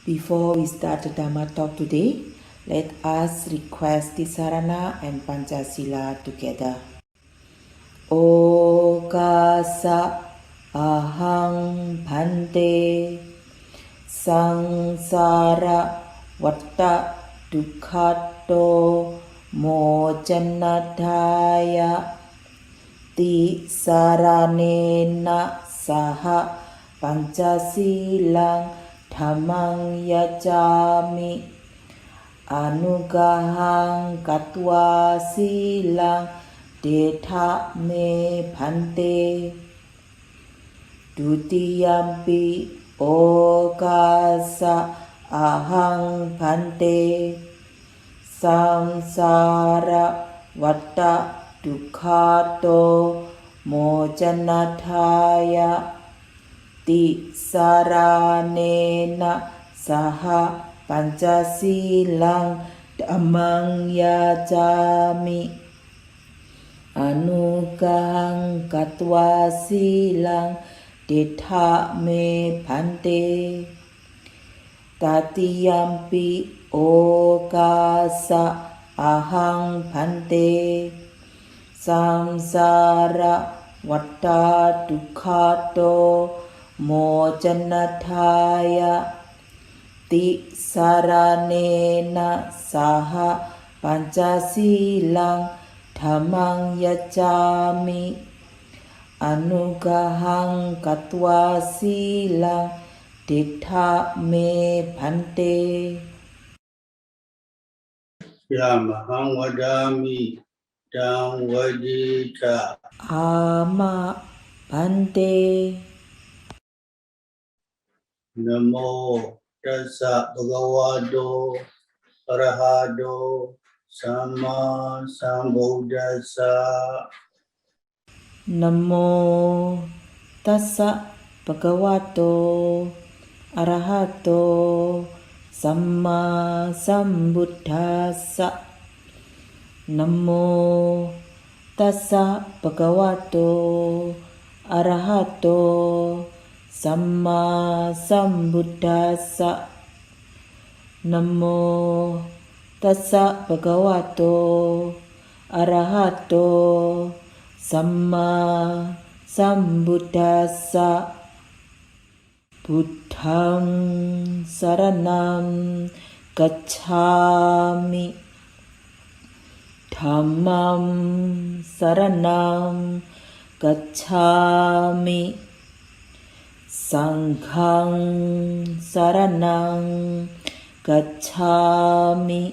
Before we start the Dhamma talk today, let us request Tisarana and Pancasila together. Okasa ahang bhante sangsara vatta dukkhato mojanadhaya tisaranena saha pancasilang dhammang yajami anugahang katwa silang detha me bhante dutiyampi okasa ahang bhante samsara vatta dukkhato mojanadhaya tisaranena saha pancasilang dhammang yajami anugahang katwa silang detha me bhante tatiyampi okasa ahang bhante samsara vatta dukkhato mojanadhaya tisaranena saha pancasilang dhammang yajami anugahang katwa silang detha me bhante Yamahang vadami dang vadita ama bhante namo tassa bhagavato arahato sama sambuddhassa namo tassa bhagavato arahato sama sambuddhassa namo tassa bhagavato arahato sama sambuddhassa namo tassa bhagavato arahato sama sambuddhassa buddhang saranam gacchami dhammam saranam gacchami sanghang saranam gacchami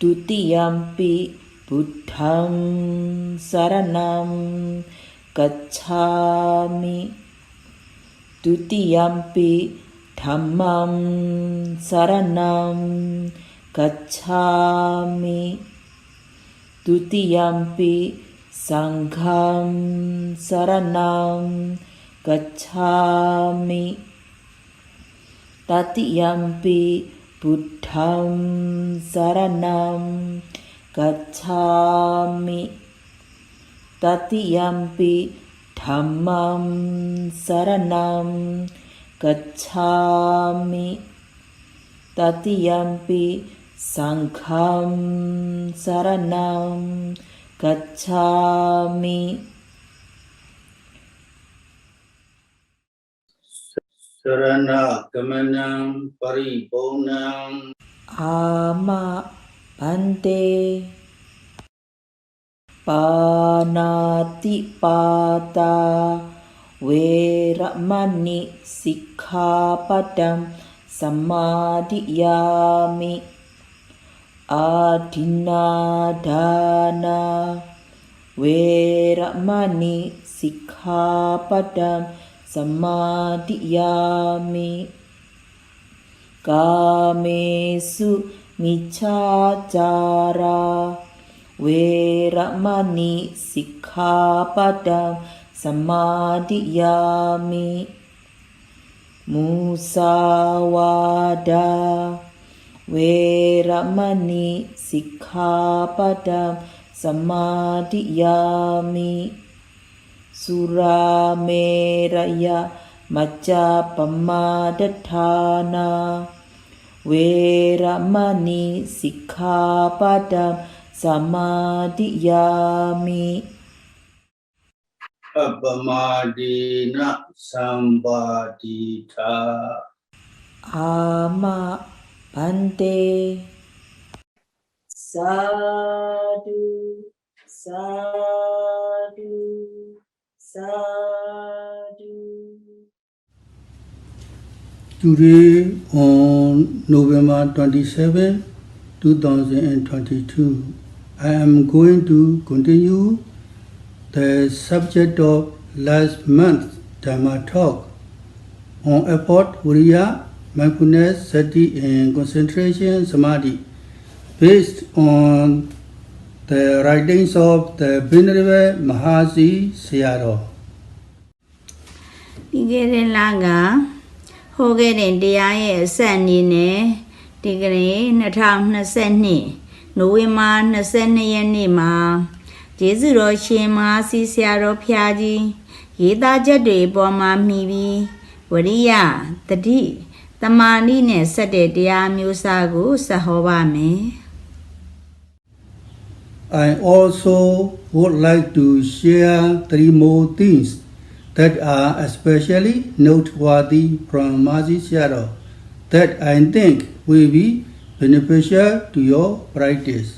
dutiyampi buddham saranam gacchami dutiyampi dhammam saranam gacchami dutiyampi sangham saranam gacchami tatiyampi buddham saranam gacchami tatiyampi dhammam saranam gacchami tatiyampi sangham saranam gacchami sarana gamanam paribonam ama bhante panati pata veramani sikkhapadam samadhiyami adinadana veramani sikkhapadam samadhiyami kamesu miccacara veramani sikkhapadam samadhiyami musawada veramani sikkhapadam samadhiyami surameraya Macca Pamadatthana Veramani Sikkhapadam Samādhiyāmi Appamadina Sambadhita Ama Bhante Sadhu Sadhu Sadhu. Today on November 27, 2022, I am going to continue the subject of last month's Dharma talk on effort, Vïriya, mindfulness, Sati, and concentration, Samādhi, based on the writings of the Venerable Mahasi Sayadaw. ဒီကနေ့လကဟိုခဲ့တဲ့တရားရဲ့အဆက်အနေနဲ့ဒီကနေ့2022နိုဝင်ဘာ22ရက်နေ့မှာကျေးဇူးတော်ရှင်မဟာစီဆရာတော်ဖျားကြီးရေးသားချက်တွေပေါ်မှာမှီပြီးဝရိယတတိတမာဏိနဲ့ဆက်တဲ့တရားမျိုးစားကိုဆက်ဟောပါမယ် I also would like to share 3 more things that are especially noteworthy from Mahasi Sayadaw that I think will be beneficial to your practice.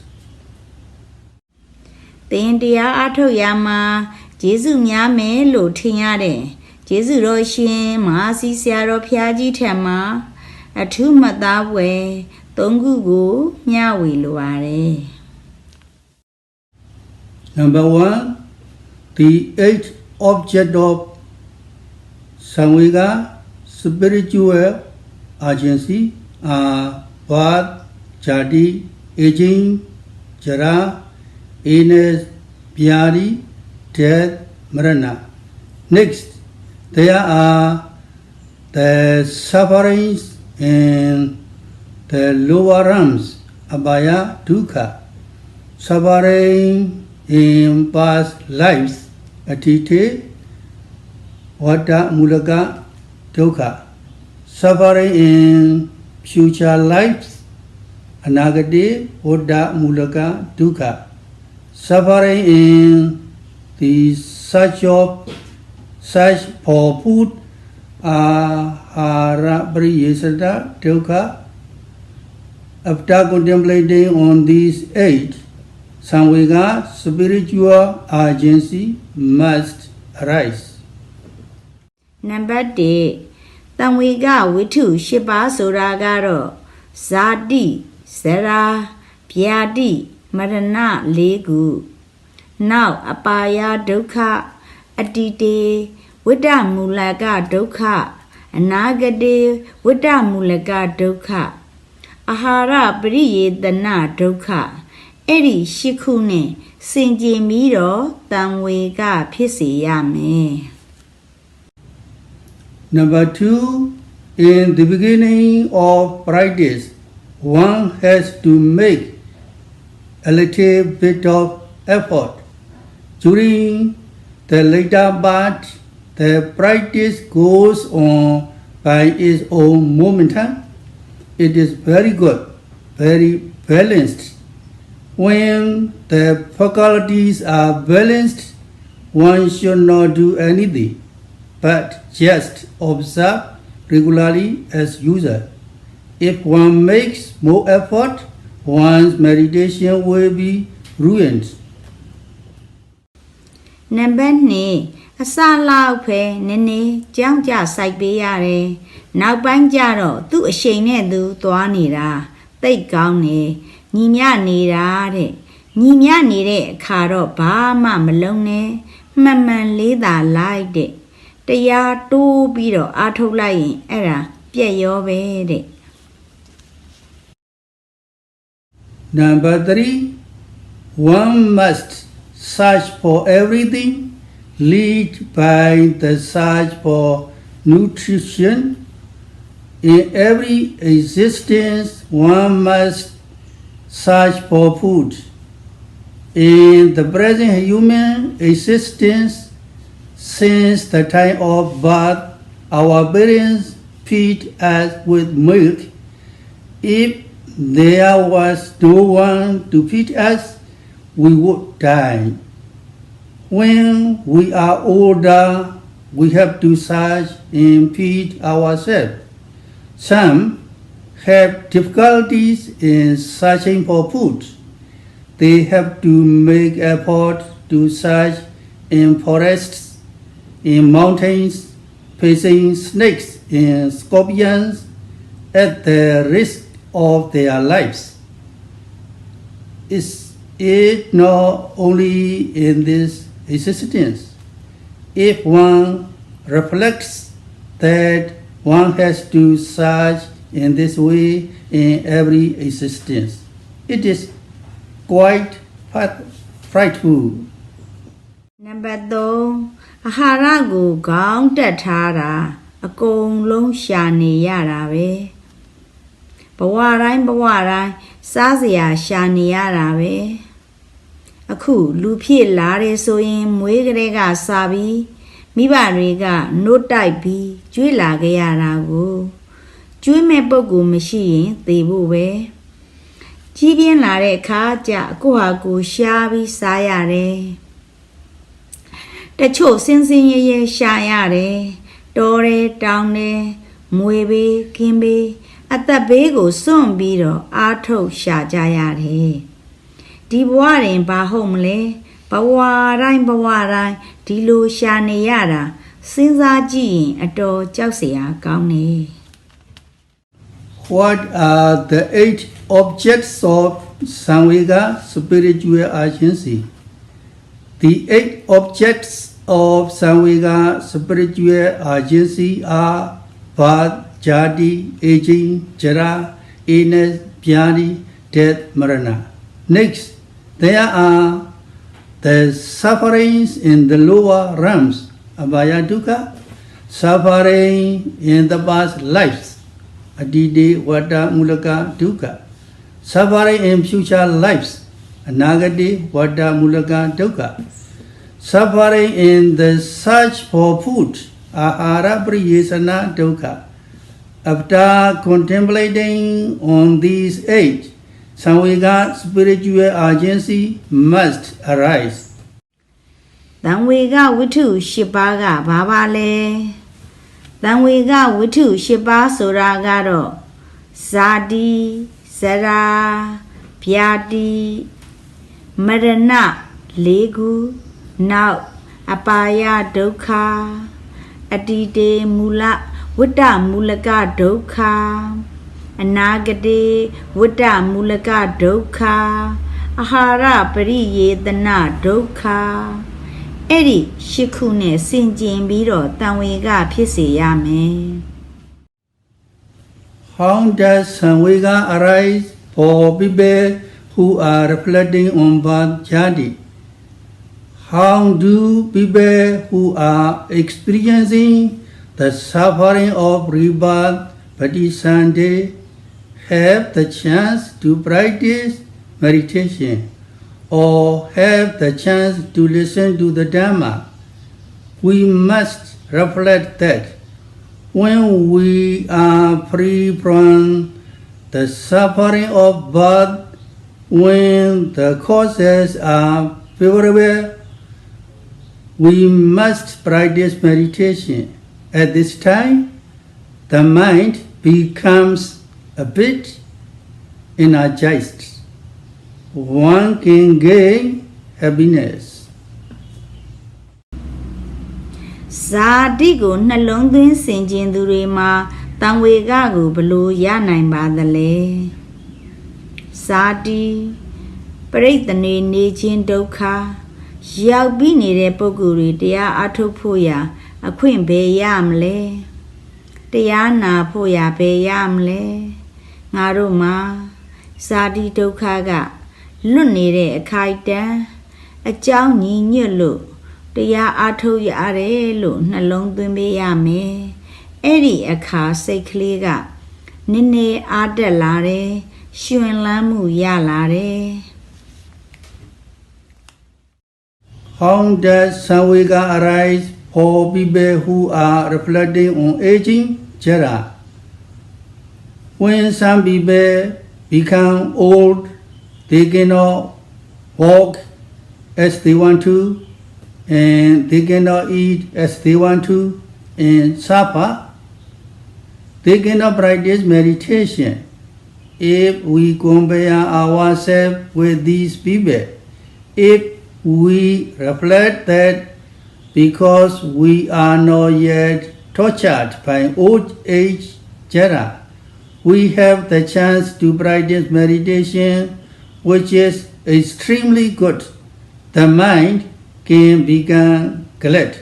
သင်တရားအထုတ်ရမှာကျေးဇူးများမယ်လို့ထင်ရတဲ့ကျေးဇူးတော်ရှင်မဟာစီဆရာတော်ဖျားကြီးထံမှာအထူးမှတ်သားပွဲ 3 ခုကိုမျှဝေလိုပါတယ် Number 1, the 8 object of Samvega spiritual agency are birth, jati, aging, jara, illness, vyadi, death, marana. Next, there are the sufferings in the lower realms, abhaya, dukkha, suffering in past lives, atite, vata, mulaka, dukkha, suffering in future lives, anagati, vata, mulaka, dukkha, suffering in the search for food, ahara, pariyesada, dukkha. After contemplating on these 8, Samvega spiritual agency must arise. နံပါတ်1တံဝေကဝိထု8ပါးဆိုတာကတော့ဇာတိဇရာဗျာတိမရဏ4ခုနောက်အပါယဒုက္ခအတ္တိတေဝိတ္တမူလကဒုက္ခအနာဂတေဝိတ္တမူလကဒုက္ခအာဟာရပရိယေတနာဒုက္ခအဲ့ဒီ8ခုနဲ့စင်ကြင်ပြီးတော့တံဝေကဖြစ်စေရမယ် Number 2, in the beginning of practice, one has to make a little bit of effort. During the later part, the practice goes on by its own momentum. It is very good, very balanced. When the faculties are balanced, one should not do anything, but just observe regularly as usual. If one makes more effort, one's meditation will be ruined. နံပါတ်2အစလောက်ပဲနည်းနည်းကြောင်းကြစိုက်ပေးရတယ်နောက်ပိုင်းကျတော့သူ့အရှိန်နဲ့သူသွားနေတာသိတ်ကောင်းနေညီမြနေတာတဲ့ညီမြနေတဲ့အခါတော့ဘာမှမလုံးနဲ့မှန်မှန်လေးသာလိုက်တဲ့တရားတိုးပြီးတော့အားထုတ်လိုက်ရင်အဲ့ဒါပြည့်ရောပဲတဲ့ Number 3, one must search for everything, lead by the search for nutrition. In every existence, one must search for food. In the present human existence, since the time of birth, our parents feed us with milk. If there was no one to feed us, we would die. When we are older, we have to search and feed ourselves. Some have difficulties in searching for food. They have to make effort to search in forests, in mountains, facing snakes and scorpions at the risk of their lives. Is it not only in this existence? If one reflects that one has to search in this way in every existence, it is quite frightful. Number 3 အာဟာရကိုခေါင်းတက်ထားတာအကုန်လုံးရှာနေရတာပဲဘဝတိုင်းစားစရာရှာနေရတာပဲအခုလူဖြစ်လာတယ်ဆိုရင်မွေးကလေးကစားပြီးမိဘတွေကနှုတ်တိုက်ပြီးကျွေးလာခဲ့ရတာကိုကျွေးမဲ့ပုဂ္ဂိုလ်မရှိရင်သေဖို့ပဲကြီးပြင်းလာတဲ့အခါကျကိုဟာကိုရှားပြီးစားရတယ်တချို့စင်စင်ရဲရဲရှာရတယ်တော်တယ်တောင်းတယ်မွေဘေးကင်းဘေးအသက်ဘေးကိုစွန့်ပြီးတော့အားထုတ်ရှာကြရတယ်ဒီဘဝရင်ဘာဟုတ်မလဲဘဝတိုင်းဒီလိုရှာနေရတာစဉ်းစားကြည့်ရင်အတော်ကြောက်စရာကောင်းနေ What are the 8 objects of Samvega spiritual agency? The 8 objects of Samvega spiritual agency are birth, jati, aging, jara, illness, vyadi, death, marana. Next, there are the sufferings in the lower realms, abhaya dukkha, suffering in the past lives, adide, vada, mulaka, dukkha, suffering in future lives, anagati, vada, mulaka, dukkha, suffering in the search for food, ahara, priyesana, dukkha. After contemplating on these 8, Samvega spiritual agency must arise. တံဝေကဝိထု8ပါးကဘာပါလဲတံဝေကဝိထု8ပါးဆိုတာကတော့ဇာတိဇရာဗျာတိမရဏ4ခုနောက်အပါယဒုက္ခအတိတေမူလဝတ္တမူလကဒုက္ခအနာဂတိဝတ္တမူလကဒုက္ခအာဟာရပရိယေတနာဒုက္ခအဲ့ဒီ8ခုနဲ့ဆင်ကျင်ပြီးတော့တံဝေကဖြစ်စေရမယ် How does Samvega arise for people who are reflecting on birth jati? How do people who are experiencing the suffering of rebirth, patisandhi, have the chance to practice meditation or have the chance to listen to the Dhamma? We must reflect that when we are free from the suffering of birth, when the causes are favorable, we must practice meditation. At this time, the mind becomes a bit energized. One can gain happiness. ဇာတိကိုနှလုံးသွင်းဆင်ခြင်သူတွေမှာတံဝေကကိုဘလို့ရနိုင်ပါသလဲဇာတိပရိတ္တနေနေခြင်းဒုက္ခရောက်ပြီးနေတဲ့ပုဂ္ဂိုလ်တွေတရားအထုတ်ဖို့ရာအခွင့်ဘယ်ရမလဲတရားနာဖို့ရာဘယ်ရမလဲငါတို့မှာဇာတိဒုက္ခကလွတ်နေတဲ့အခိုက်တန်းအကြောင်းညီညွတ်လို့တရားအထုတ်ရတယ်လို့နှလုံးသွင်းပေးရမယ်အဲ့ဒီအခါစိတ်ကလေးကနည်းနည်းအားတက်လာတယ်ရှင်လန်းမှုရလာတယ် How does Samvega arise for people who are reflecting on aging Jara. When some people become old, they cannot walk as they want to, and they cannot eat as they want to, and suffer. They cannot practice meditation. If we compare ourselves with these people, if we reflect that because we are not yet tortured by old age Jara, we have the chance to practice meditation, which is extremely good. The mind can become glad.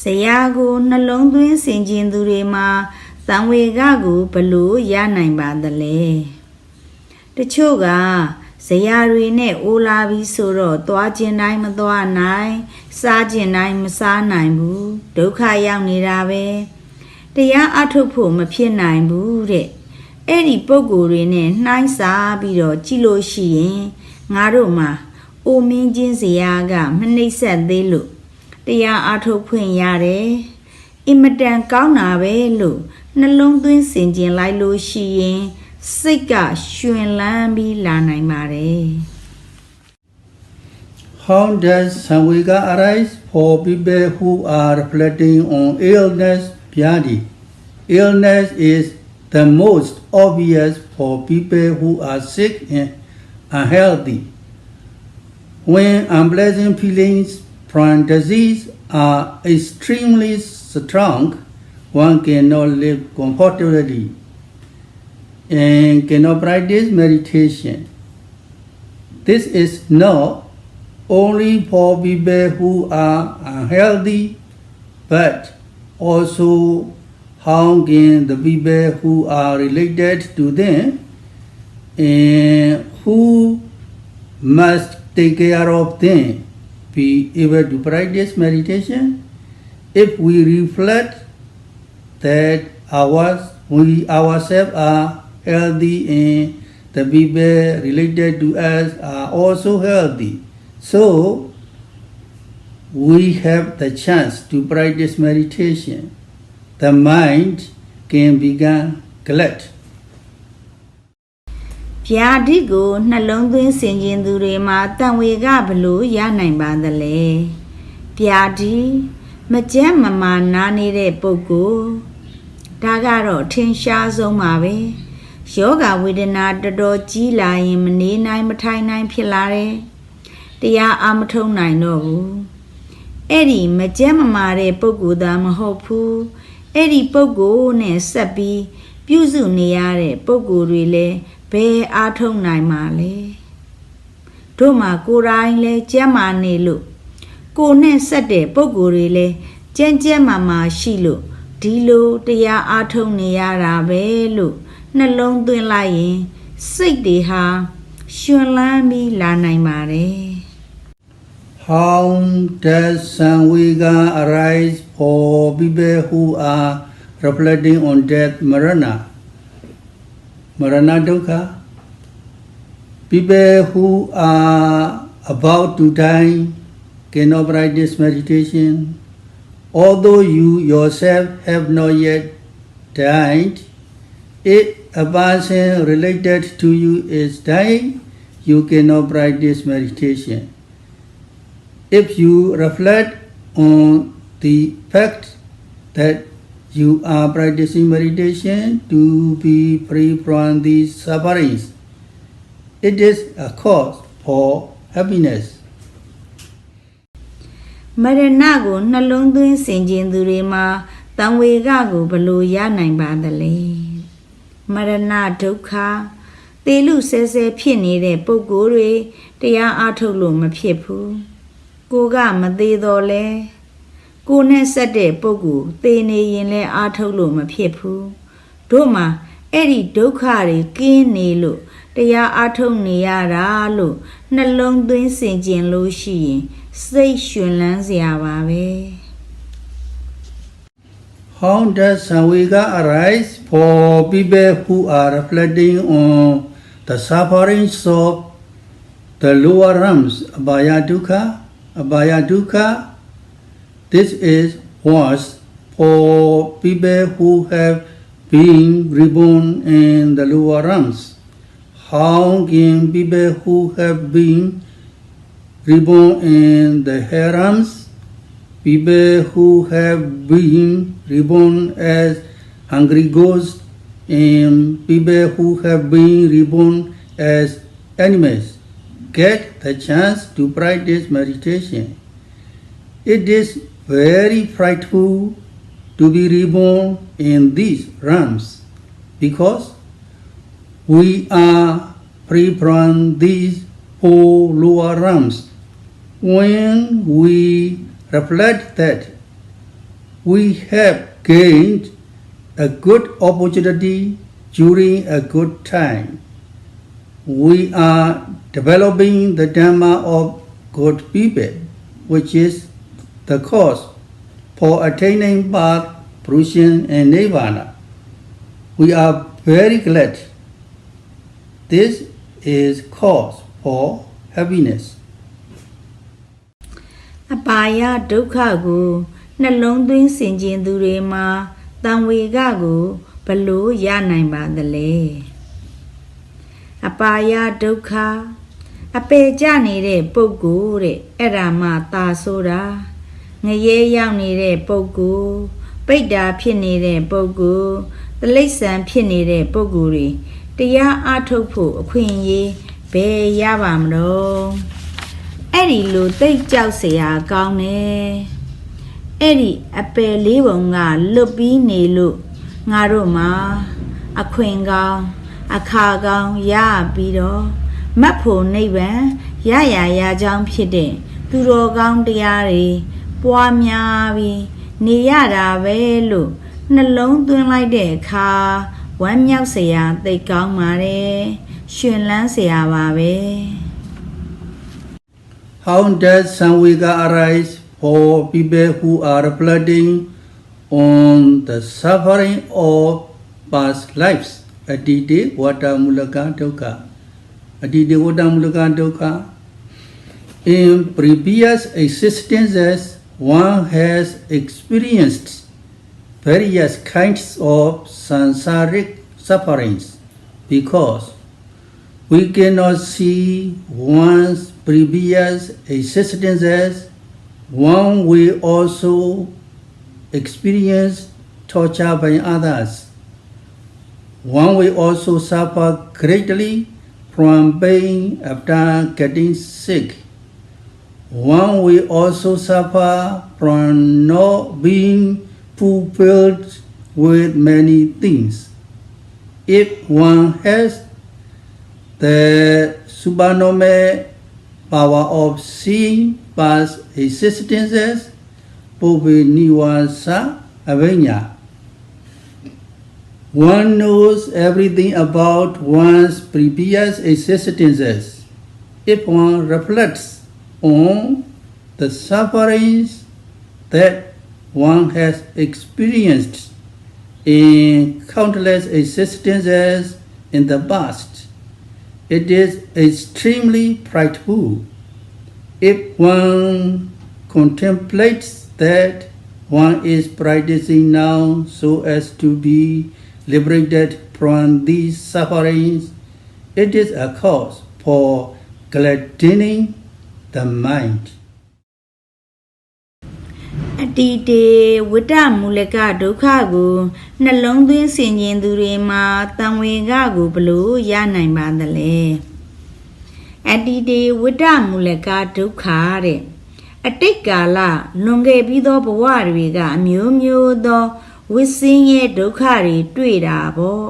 ဆရာကိုနှလုံးသွင်းဆင်ခြင်သူတွေမှာသံဝေကကိုဘလို့ရနိုင်ပါသလဲတချို့ကဆရာတွေနဲ့အိုလာပြီးဆိုတော့သွားခြင်းတိုင်းမသွားနိုင်စားခြင်းတိုင်းမစားနိုင်ဘူးဒုက္ခရောက်နေတာပဲတရားအထုတ်ဖို့မဖြစ်နိုင်ဘူးတဲ့အဲ့ဒီပုံကိုယ်တွေနဲ့နှိုင်းစားပြီးတော့ကြည့်လို့ရှိရင်ငါတို့မှာအိုမင်းချင်းဆရာကမနှိမ့်ဆက်သေးလို့တရားအထုတ်ဖွင့်ရတယ်အင်မတန်ကောင်းတာပဲလို့နှလုံးသွင်းဆင်ခြင်လိုက်လို့ရှိရင်စိတ်ကရှင်လန်းပြီးလာနိုင်ပါတယ် How does Samvega arise for people who are reflecting on illness, Vyadi? Illness is the most obvious for people who are sick and unhealthy. When unpleasant feelings from disease are extremely strong, one cannot live comfortably and cannot practice meditation. This is not only for people who are unhealthy, but also how can the people who are related to them and who must take care of them be able to practice meditation? If we reflect that we ourselves are healthy and the people related to us are also healthy, so we have the chance to practice meditation. The mind can become glad. ဗျာဒိကိုနှလုံးသွင်းဆင်ခြင်သူတွေမှာတန်ဝေကဘလို့ရနိုင်ပါသလဲဗျာဒိမကြမ်းမမာနာနေတဲ့ပုဂ္ဂိုလ်ဒါကတော့ထင်ရှားဆုံးပါပဲယောဂဝေဒနာတော်တော်ကြီးလာရင်မနေနိုင်မထိုင်နိုင်ဖြစ်လာတယ်တရားအာမထုံနိုင်တော့ဘူးအဲ့ဒီမကြမ်းမမာတဲ့ပုဂ္ဂိုလ်သားမဟုတ်ဘူးအဲ့ဒီပုဂ္ဂိုလ်နဲ့ဆက်ပြီးပြုစုနေရတဲ့ပုဂ္ဂိုလ်တွေလည်းဘယ်အားထုတ်နိုင်မှာလဲတို့မှာကိုယ်တိုင်းလဲကြမ်းမာနေလို့ကိုနဲ့ဆက်တဲ့ပုဂ္ဂိုလ်တွေလဲကြမ်းကြမ်းမာမာရှိလို့ဒီလိုတရားအားထုတ်နေရတာပဲလို့နှလုံးသွင်းလိုက်ရင်စိတ်တွေဟာရှင်လန်းပြီးလာနိုင်ပါတယ် How does Samvega arise for people who are reflecting on death, Marana dukkha? People who are about to die cannot practice meditation. Although you yourself have not yet died, if a person related to you is dying, you cannot practice meditation. If you reflect on the fact that you are practicing meditation to be free from these sufferings, it is a cause for happiness. မရဏကိုနှလုံးသွင်းဆင်ခြင်သူတွေမှာတံဝေကကိုဘလို့ရနိုင်ပါသလဲမရဏဒုက္ခသေလူဆဲဆဲဖြစ်နေတဲ့ပုဂ္ဂိုလ်တွေတရားအားထုတ်လို့မဖြစ်ဘူးကိုကမသေးတော့လဲကိုနဲ့ဆက်တဲ့ပုဂ္ဂိုလ်သေနေရင်လဲအားထုတ်လို့မဖြစ်ဘူးတို့မှာအဲ့ဒီဒုက္ခတွေကင်းနေလို့တရားအားထုတ်နေရတာလို့နှလုံးသွင်းဆင်ခြင်လို့ရှိရင်စိတ်ရှင်လန်းစရာပါပဲ How does Samvega arise for people who are reflecting on the sufferings of the lower realms, Abhaya Dukkha? This is worse for people who have been reborn in the lower realms. How can people who have been reborn in the higher realms, people who have been reborn as hungry ghosts, and people who have been reborn as animals, get the chance to practice meditation? It is very frightful to be reborn in these realms because we are free from these four lower realms. When we reflect that we have gained a good opportunity during a good time, we are developing the Dhamma of good people, which is the cause for attaining path, fruition, and nirvana. We are very glad. This is cause for happiness. အပါယဒုက္ခကိုနှလုံးသွင်းဆင်ခြင်သူတွေမှာတံဝေကကိုဘလို့ရနိုင်ပါသလဲအပါယဒုက္ခအပေကြနေတဲ့ပုဂ္ဂိုလ်တဲ့အဲ့ဒါမှသာဆိုတာငရဲရောက်နေတဲ့ပုဂ္ဂိုလ်ပိဋ္ဌာဖြစ်နေတဲ့ပုဂ္ဂိုလ်တိလိစ္ဆာန်ဖြစ်နေတဲ့ပုဂ္ဂိုလ်တွေတရားအားထုတ်ဖို့အခွင့်အရေးဘယ်ရပါမလို့အဲ့ဒီလိုသိကြောက်เสียကောင်းတယ်အဲ့ဒီအပယ်လေးပုံကလွတ်ပြီးနေလို့ငါတို့မှာအခွင့်ကောင်းအခါကောင်းရပြီးတော့မတ်ဖို့နိဗ္ဗာန်ရကြောင်းဖြစ်တဲ့သူတော်ကောင်းတရားတွေပွားများပြီးနေရတာပဲလို့နှလုံးသွင်းလိုက်တဲ့အခါဝမ်းမြောက်เสียသိကောင်းပါတယ်ရှင်လန်းเสียပါပဲ How does Samvega arise for people who are reflecting on the suffering of past lives? Adite Vadamulaka Dukkha. Adite Vadamulaka Dukkha. In previous existences, one has experienced various kinds of sansaric sufferings because we cannot see one's previous existences. One will also experience torture by others. One will also suffer greatly from pain after getting sick. One will also suffer from not being fulfilled with many things. If one has the supernormal power of seeing past existences, Pubiniwasa Avenya. One knows everything about one's previous existences. If one reflects on the sufferings that one has experienced in countless existences in the past, it is extremely frightful. If one contemplates that one is practicing now so as to be liberated from these sufferings, it is a cause for gladdening the mind. အတ္တိတေဝတ္တမူလကဒုက္ခကိုနှလုံးသွင်းဆင်ခြင်သူတွေမှာတံဝေကကိုဘလို့ရနိုင်ပါသလဲအတ္တိတေဝတ္တမူလကဒုက္ခတဲ့အတိတ်ကာလလွန်ခဲ့ပြီးသောဘဝတွေကအမျိုးမျိုးသောဝိဆင်းရဲဒုက္ခတွေတွေ့တာပေါ့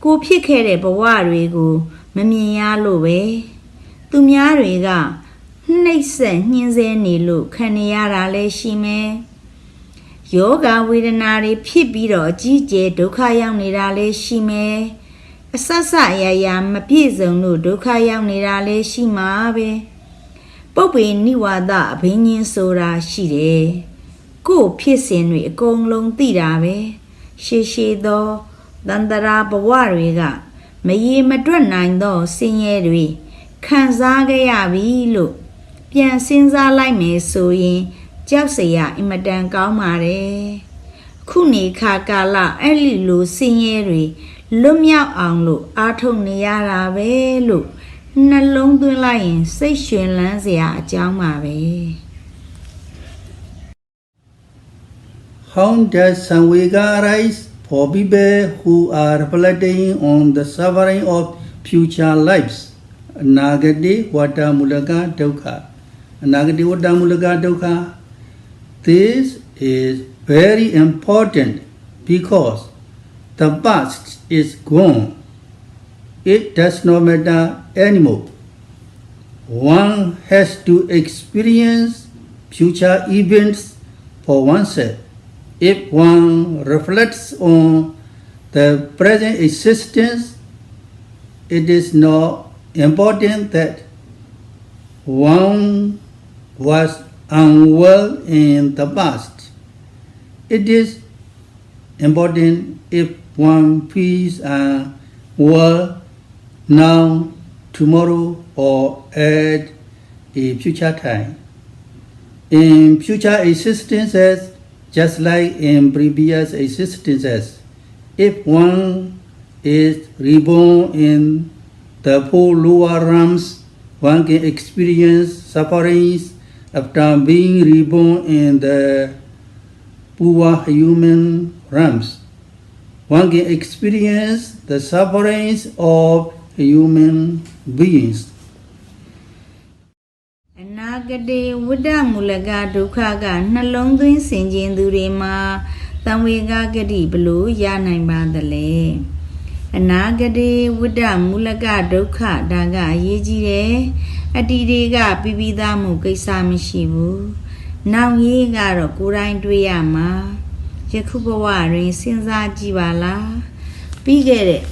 ကိုဖြစ်ခဲ့တဲ့ဘဝတွေကိုမမြင်ရလို့ပဲသူများတွေကနှိမ့်ဆက်ညှင်းဆဲနေလို့ခံနေရတာလည်းရှိမယ်ယောဂဝေဒနာတွေဖြစ်ပြီးတော့အကြီးကျယ်ဒုက္ခရောက်နေတာလည်းရှိမယ်အဆဆအရာရာမပြည့်စုံလို့ဒုက္ခရောက်နေတာလည်းရှိမှာပဲပုပ္ပေနိဝါဒအဘိညာဉ်ဆိုတာရှိတယ်ကိုယ်ဖြစ်စဉ်တွေအကုန်လုံးသိတာပဲရှေရှေသောတန္တရာဘဝတွေကမရေမတွက်နိုင်သောဆင်းရဲတွေခံစားခဲ့ရပြီလို့ပြန်စဉ်းစားလိုက်မယ်ဆိုရင် ကြောက်စရာအင်မတန်ကောင်းပါတယ်ခုနေခါကာလအဲ့ဒီလိုဆင်းရဲတွေလွတ်မြောက်အောင်လို့အားထုတ်နေရတာပဲလို့နှလုံးသွင်းလိုက်ရင်စိတ်ရှင်လန်းစရာအကြောင်းပါပဲ How does Samvega arise for people who are reflecting on the suffering of future lives? Nagati Vata Mulaka Dukkha. Nagati Vata Mulaka Dukkha. This is very important because the past is gone. It does not matter anymore. One has to experience future events for oneself. If one reflects on the present existence, it is not important that one was unwell in the past. It is important if one feels well now, tomorrow, or at a future time. In future existences, just like in previous existences, if one is reborn in the four lower realms, one can experience sufferings after being reborn in the poor human realms. One can experience the sufferings of human beings. အနာဂတေဝိဒ္ဓမူလကဒုက္ခကနှလုံးသွင်းဆင်ခြင်သူတွေမှာသံဝေကဂတိဘလို့ရနိုင်ပါသလဲအနာဂတေဝိဒ္ဓမူလကဒုက္ခဒါကအရေးကြီးတယ်အတ္တိတွေကပြီးပြီးသားမှုကိစ္စမရှိဘူးနောက်ရေးကတော့ကိုယ်တိုင်တွေ့ရမှာယခုဘဝတွင်စဉ်းစားကြည့်ပါလားပြီးခဲ့တဲ့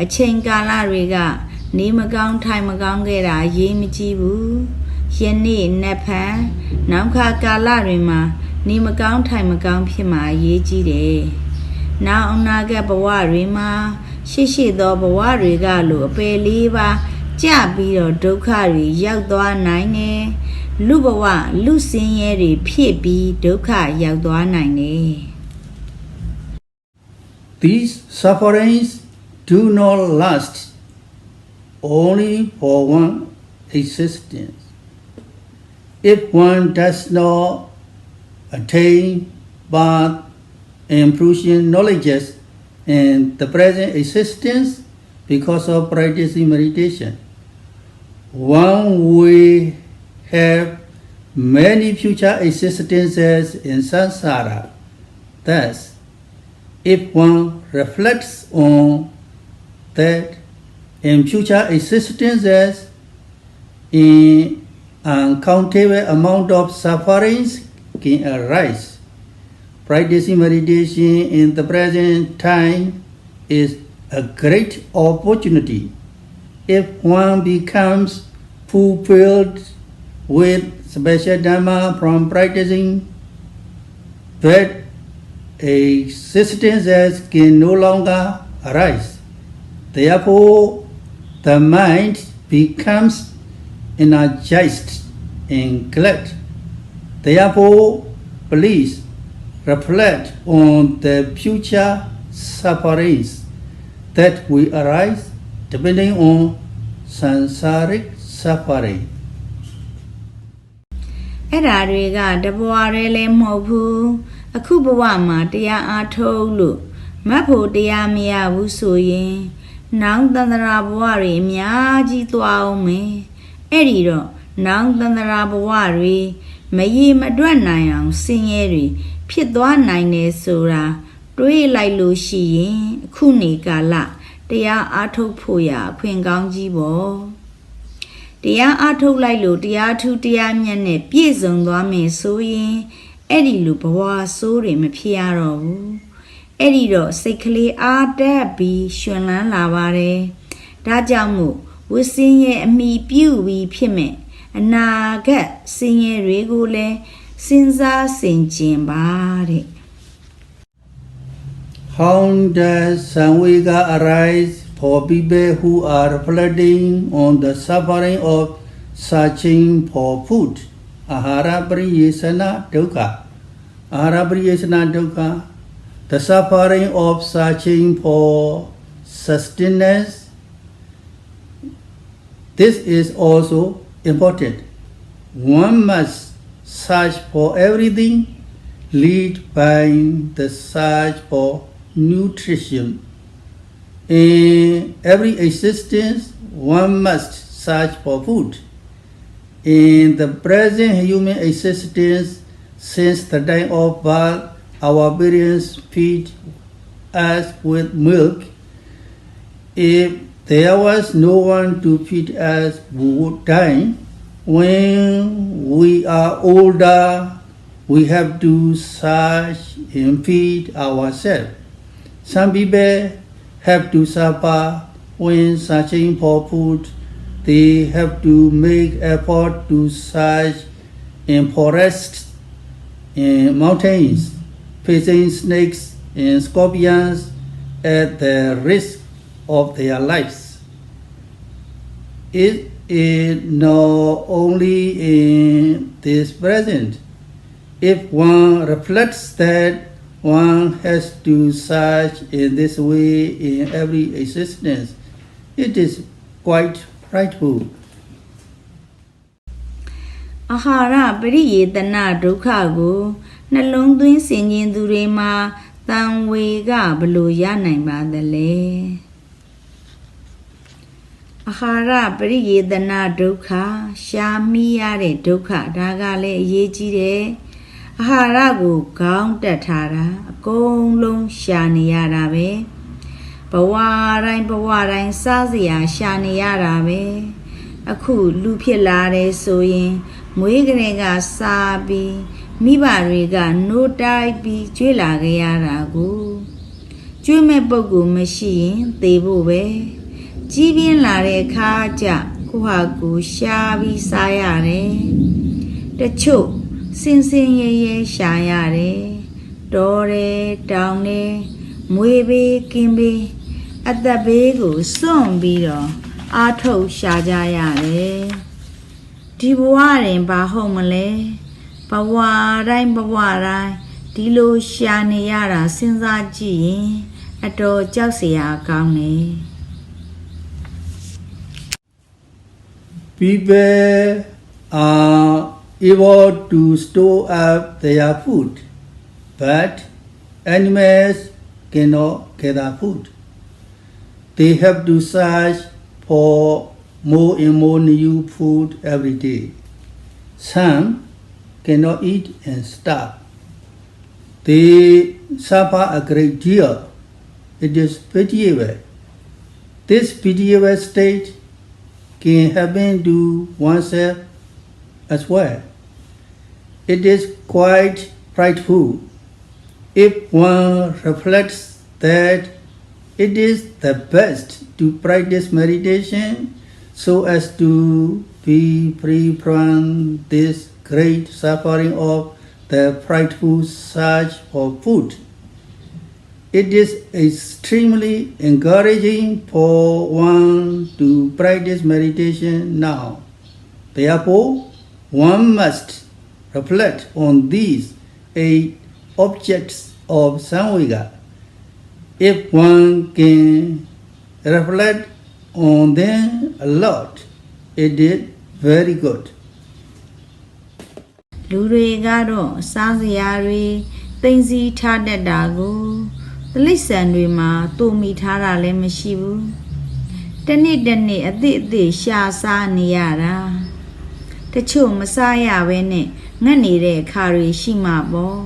အချိန်ကာလတွေကနေမကောင်းထိုင်မကောင်းခဲ့တာရေးမကြည့်ဘူးယနေ့နက်ဖြန်နောက်ခါကာလတွေမှာနေမကောင်းထိုင်မကောင်းဖြစ်မှာရေးကြည့်တယ်နောက်အနာဂတ်ဘဝတွေမှာရှိသောဘဝတွေကလို့အပယ်လေးပါကြပြီးတော့ဒုက္ခတွေရောက်သွားနိုင်တယ်လူဘဝလူစင်းရဲတွေဖြစ်ပြီးဒုက္ခရောက်သွားနိုင်တယ် These sufferings do not last only for one existence. If one does not attain path and fruition knowledges in the present existence because of practicing meditation, one will have many future existences in samsara. Thus, if one reflects on that in future existences, in uncountable amount of sufferings can arise. Practicing meditation in the present time is a great opportunity. If one becomes fulfilled with special dharma from practicing, that existences can no longer arise. Therefore, the mind becomes energized and glad. Therefore, please reflect on the future sufferings that will arise depending on sansaric suffering. အဲ့ဓာတွေကတဘွားရဲလည်းမဟုတ်ဘူးအခုဘဝမှာတရားအားထုတ်လို့မတ်ဖို့တရားမရဘူးဆိုရင်နောင်တန္တရာဘဝတွေအများကြီးသွားအောင်မယ်အဲ့ဒီတော့နောင်တန္တရာဘဝတွေမရေမတွက်နိုင်အောင်ဆင်းရဲတွေဖြစ်သွားနိုင်တယ်ဆိုတာတွေးလိုက်လို့ရှိရင်အခုနေကာလတရားအားထုတ်ဖို့ရအခွင့်ကောင်းကြီးပေါ့တရားအားထုတ်လိုက်လို့တရားထူးတရားမြတ်နဲ့ပြည့်စုံသွားမယ်ဆိုရင်အဲ့ဒီလိုဘဝဆိုးတွေမဖြစ်ရတော့ဘူးအဲ့ဒီတော့စိတ်ကလေးအားတက်ပြီးရှင်လန်းလာပါတယ်ဒါကြောင့်မို့ဝိစင်းရဲ့အမိပြုပြီးဖြစ်မယ်အနာဂတ်ဆင်းရဲတွေကိုလည်းစဉ်းစားဆင်ခြင်ပါတဲ့ How does Samvega arise for people who are reflecting on the suffering of searching for food? ahara pariyesana dukkha. Ahara pariyesana dukkha, the suffering of searching for sustenance. This is also important. One must search for everything, lead by the search for nutrition. In every existence, one must search for food. In the present human existence, since the time of birth, our parents feed us with milk. If there was no one to feed us, we would die. When we are older, we have to search and feed ourselves. Some people have to suffer when searching for food. They have to make effort to search in forests and mountains, facing snakes and scorpions at the risk of their lives. It is not only in this present. If one reflects that one has to search in this way in every existence, it is quite frightful. အာဟာရပရိယေတနာဒုက္ခကိုနှလုံးသွင်းဆင်ခြင်သူတွေမှာတန်ဝေကဘလို့ရနိုင်ပါသလဲအာဟာရပရိယေတနာဒုက္ခရှားမိရတဲ့ဒုက္ခဒါကလည်းအရေးကြီးတယ်အာဟာရကိုခေါင်းတက်ထားတာအကုန်လုံးရှာနေရတာပဲဘဝတိုင်းစားစရာရှာနေရတာပဲအခုလူဖြစ်လာတယ်ဆိုရင်မွေးကလေးကစားပြီးမိဘတွေကနိုးတိုက်ပြီးကျွေးလာခဲ့ရတာကိုကျွေးမဲ့ပုဂ္ဂိုလ်မရှိရင်သေဖို့ပဲကြီးပြင်းလာတဲ့အခါကျကိုဟာကိုရှားပြီးစားရတယ်တချို့စင်စင်ရဲရဲရှာရတယ်တော်တယ်တောင်းတယ်မွေးပေးကင်းပေးအသက်ဘေးကိုစွန့်ပြီးတော့အားထုတ်ရှာကြရတယ်ဒီဘဝရင်ဘာဟုတ်မလဲဘဝတိုင်းဒီလိုရှာနေရတာစဉ်းစားကြည့်ရင်အတော်ကြောက်စရာကောင်းတယ် People are able to store up their food, but animals cannot gather food. They have to search for more and more new food every day. Some cannot eat and starve. They suffer a great deal. It is pitiable. This pitiable state can happen to oneself as well. It is quite frightful if one reflects that it is the best to practice meditation so as to be free from this great suffering of the frightful search for food. It is extremely encouraging for one to practice meditation now. Therefore, one must reflect on these 8 objects of samvega. If one can reflect on them a lot, it is very good. လူတွေကတော့စားစရာတွေသိမ်းစီထားတတ်တာကိုတိရစ္ဆာန်တွေမှာတူမိထားတာလည်းမရှိဘူးတနေ့အသည့်ရှာစားနေရတာတချို့မစားရဘဲနဲ့ငတ်နေတဲ့အခါတွေရှိမှာပေါ့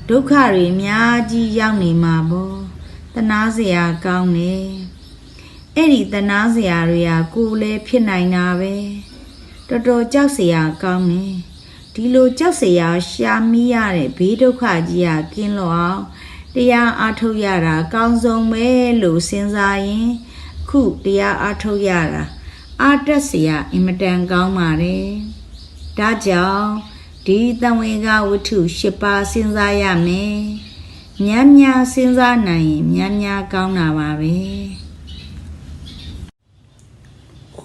ဒုက္ခတွေအများကြီးရောက်နေမှာပေါ့တနာစရာကောင်းနေအဲ့ဒီတနာစရာတွေကကိုယ်လည်းဖြစ်နိုင်တာပဲတော်တော်ကြောက်စရာကောင်းနေဒီလိုကြောက်စရာရှာမိရတဲ့ဘေးဒုက္ခကြီးကကင်းလို့အောင်တရားအားထုတ်ရတာကောင်းဆုံးပဲလို့စဉ်းစားရင်ခုတရားအားထုတ်ရတာအားတက်စရာအင်မတန်ကောင်းပါတယ်ဒါကြောင့်ဒီတံဝေကဝတ္ထု၈ပါးစဉ်းစားရမယ်များစဉ်းစားနိုင်ရင်များကောင်းတာပါပဲ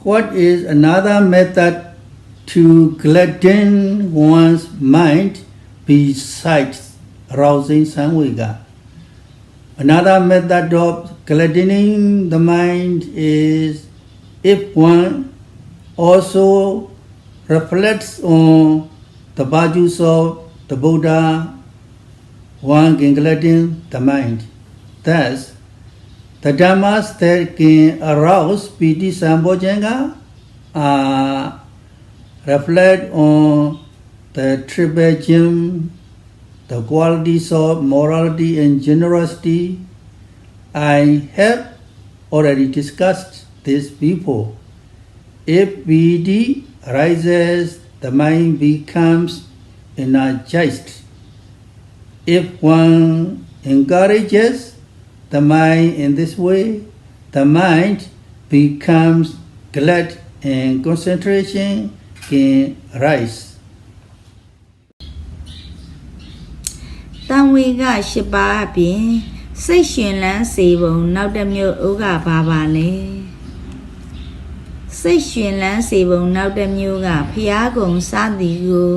What is another method to gladden one's mind besides arousing samvega. Another method of gladdening the mind is if one also reflects on the virtues of the Buddha, one can gladden the mind. Thus, the dhammas that can arouse piti sambojjhanga reflect on the triple gem, the qualities of morality and generosity. I have already discussed this before. If piti arises, the mind becomes energized. If one encourages the mind in this way, the mind becomes glad and concentration can rise. တံဝေက၈ပါးအပြင်စိတ်ရှင်လန်းစေပုံနောက်တစ်မျိုးဥကဘာပါလဲစိတ်ရှင်လန်းစေပုံနောက်တစ်မျိုးကဖျားကုံစသည်ကို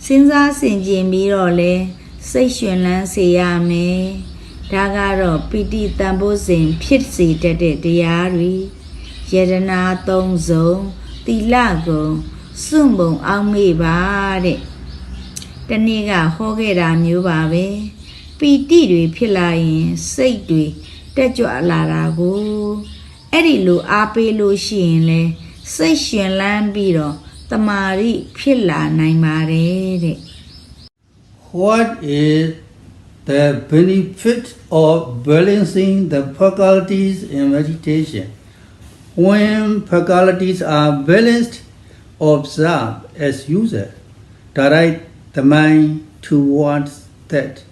စဉ်းစားဆင်ခြင်ပြီးတော့လဲစိတ်ရှင်လန်းစေရမယ်ဒါကတော့ပိဋိတံပိုးစဉ်ဖြစ်စေတတ်တဲ့တရားတွေယတနာသုံးစုံသီလကုံစွန့်ပုံအောင်မေ့ပါတဲ့တနေ့ကဟောခဲ့တာမျိုးပါပဲပီတိတွေဖြစ်လာရင်စိတ်တွေတက်ကြွလာတာကိုအဲ့ဒီလိုအားပေးလို့ရှိရင်လဲစိတ်ရှင်လန်းပြီးတော့တမာရိဖြစ်လာနိုင်ပါတယ်တဲ့ What is the benefit of balancing the faculties in meditation? When faculties are balanced, observe as usual, direct the mind towards that.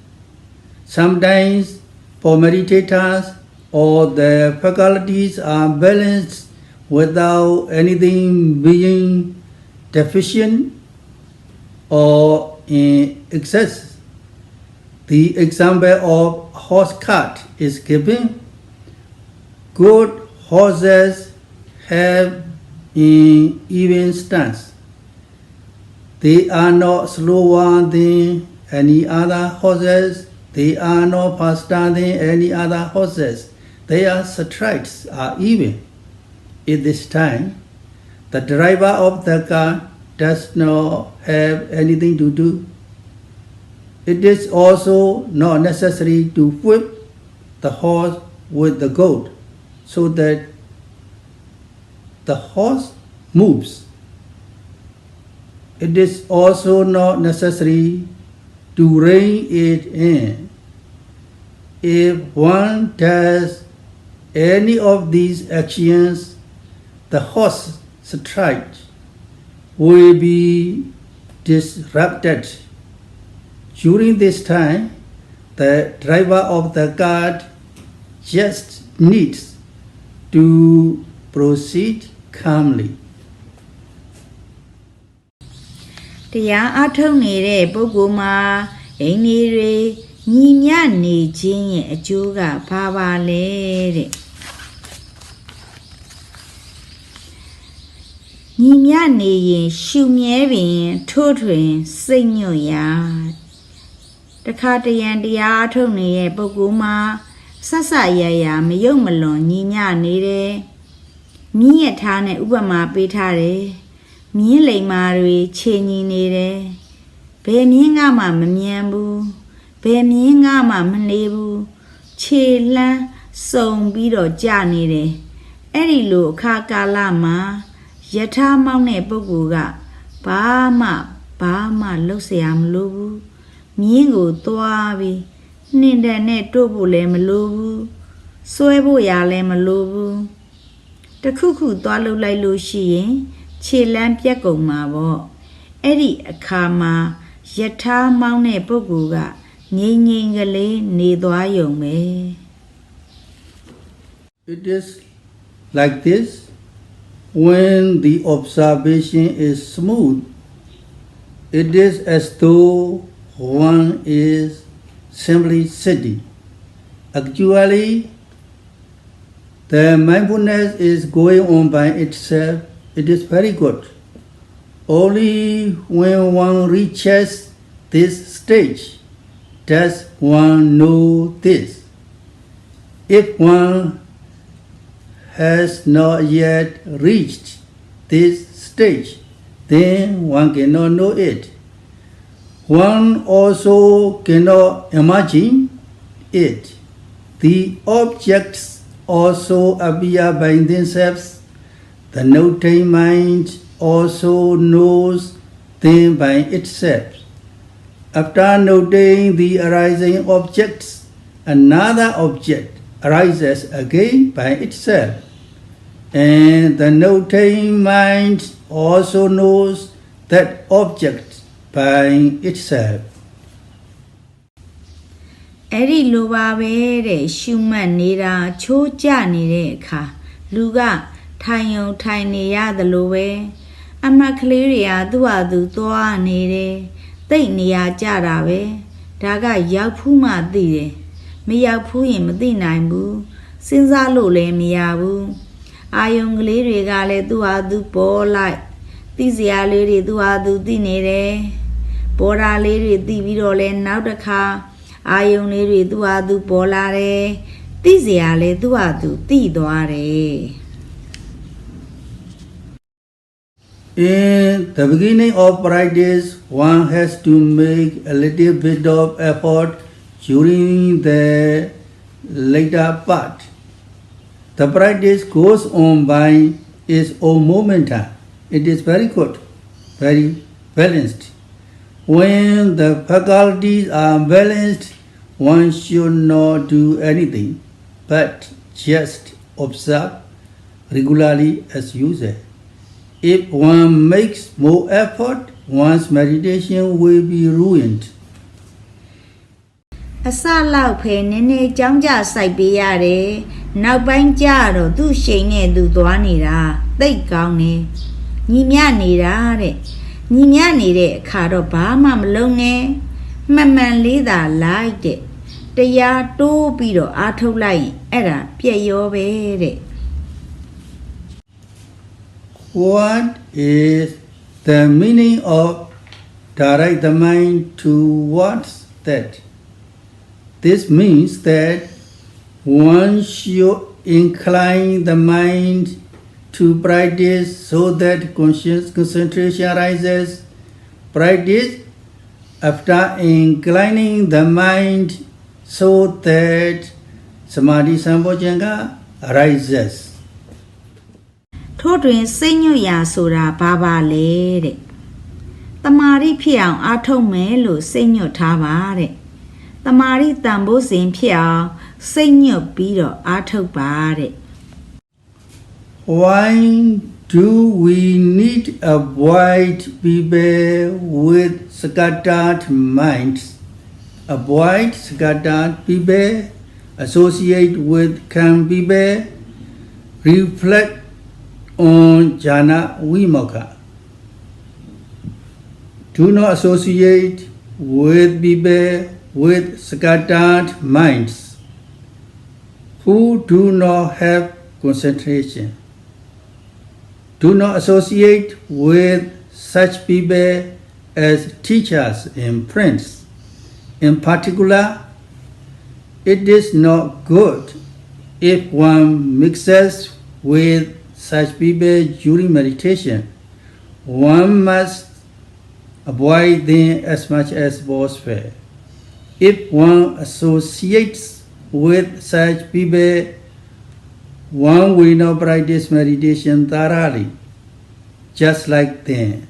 Sometimes for meditators, all the faculties are balanced without anything being deficient or in excess. The example of horse cart is given. Good horses have an even stance. They are not slower than any other horses. They are not faster than any other horses. Their strides are even. At this time, the driver of the car does not have anything to do. It is also not necessary to whip the horse with the goad so that the horse moves. It is also not necessary to rein it in. If one does any of these actions, the horse stride will be disrupted. During this time, the driver of the cart just needs to proceed calmly. တရားအထုတ်နေတဲ့ပုဂ္ဂိုလ်မှာအိန္ဒိတွေညီမျှနေခြင်းရဲ့အကျိုးကဘာပါလဲတဲ့ညီမျှနေရင်ရှုမြဲပင်ထို့ထွင်စိတ်ညွတ်ရာတခါတရံတရားအထုတ်နေတဲ့ပုဂ္ဂိုလ်မှာဆက်ဆက်ရရမယုံမလွန်ညီမျှနေတယ်မြင့်ရထားနဲ့ဥပမာပေးထားတယ်မြင်းလိမ်မာတွေခြေညီနေတယ်ဘယ်မြင်းကမှမမြန်ဘူးဘယ်မြင်းကမှမနေဘူးခြေလှမ်းစုံပြီးတော့ကြာနေတယ်အဲ့ဒီလိုအခါကာလမှာယထာမောင်းတဲ့ပုဂ္ဂိုလ်ကဘာမှလှုပ်เสียမလိုဘူးမြင်းကိုသွားပြီးနှင်တဲ့နဲ့တို့ဖို့လည်းမလိုဘူးစွဲဖို့ရလည်းမလိုဘူးတခုခုသွားလှုပ်လိုက်လို့ရှိရင်ခြေလမ်းပြက်ကုန်မှာပေါ့အဲ့ဒီအခါမှာယထာမောင်းတဲ့ပုဂ္ဂိုလ်ကငြိမ်ငြိမ်ကလေးနေသွားရုံပဲ It is like this when the observation is smooth. It is as though one is simply sitting. Actually, the mindfulness is going on by itself. It is very good. Only when one reaches this stage does one know this. If one has not yet reached this stage, then one cannot know it. One also cannot imagine it. The objects also appear by themselves. The noting mind also knows them by itself. After noting the arising objects, another object arises again by itself. And the noting mind also knows that object by itself. အဲ့ဒီလိုပါပဲတဲ့ရှုမှတ်နေတာချိုးကြနေတဲ့အခါလူကထိုင်ယုံထိုင်နေရတယ်လို့ပဲအမှတ်ကလေးတွေကသူ့ဟာသူသွားနေတယ်တိတ်နေရကြတာပဲဒါကရောက်ဖူးမှသိတယ်မရောက်ဖူးရင်မသိနိုင်ဘူးစဉ်းစားလို့လည်းမရဘူးအာယုံကလေးတွေကလည်းသူ့ဟာသူပေါ်လိုက်သိစရာလေးတွေသူ့ဟာသူသိနေတယ်ပေါ်တာလေးတွေသိပြီးတော့လဲနောက်တစ်ခါအာယုံလေးတွေသူ့ဟာသူပေါ်လာတယ်သိစရာလေးသူ့ဟာသူသိသွားတယ် In the beginning of practice, one has to make a little bit of effort during the later part. The practice goes on by its own momentum. It is very good, very balanced. When the faculties are balanced, one should not do anything but just observe regularly as usual. If one makes more effort, one's meditation will be ruined. အစလောက်ပဲနည်းနည်းကြောင်းကြစိုက်ပေးရတယ်နောက်ပိုင်းကျတော့သူ့ရှိန်နဲ့သူသွားနေတာသိတ်ကောင်းနေညီမြနေတာတဲ့ညီမြနေတဲ့အခါတော့ဘာမှမလုံးနဲ့မှန်မှန်လေးသာလိုက်တဲ့တရားတိုးပြီးတော့အားထုတ်လိုက်ရင်အဲ့ဒါပြည့်ရောပဲတဲ့ What is the meaning of direct the mind towards that? This means that one should incline the mind to practice so that conscious concentration arises. Practice after inclining the mind so that Samādhi Sambhojjhanga arises. ထို့တွင်စိတ်ညွတ်ရာဆိုတာဘာပါလဲတဲ့တမာရီဖြစ်အောင်အားထုတ်မယ်လို့စိတ်ညွတ်ထားပါတဲ့တမာရီတန်ဖိုးစဉ်ဖြစ်အောင်စိတ်ညွတ်ပြီးတော့အားထုတ်ပါတဲ့ Why do we need a void people with scattered minds? Avoid scattered people, associate with calm people, reflect on jhana vimukha. Do not associate with people with scattered minds who do not have concentration. Do not associate with such people as teachers and friends. In particular, it is not good if one mixes with such people during meditation. One must avoid them as much as possible. If one associates with such people, one will not practice meditation thoroughly, just like them.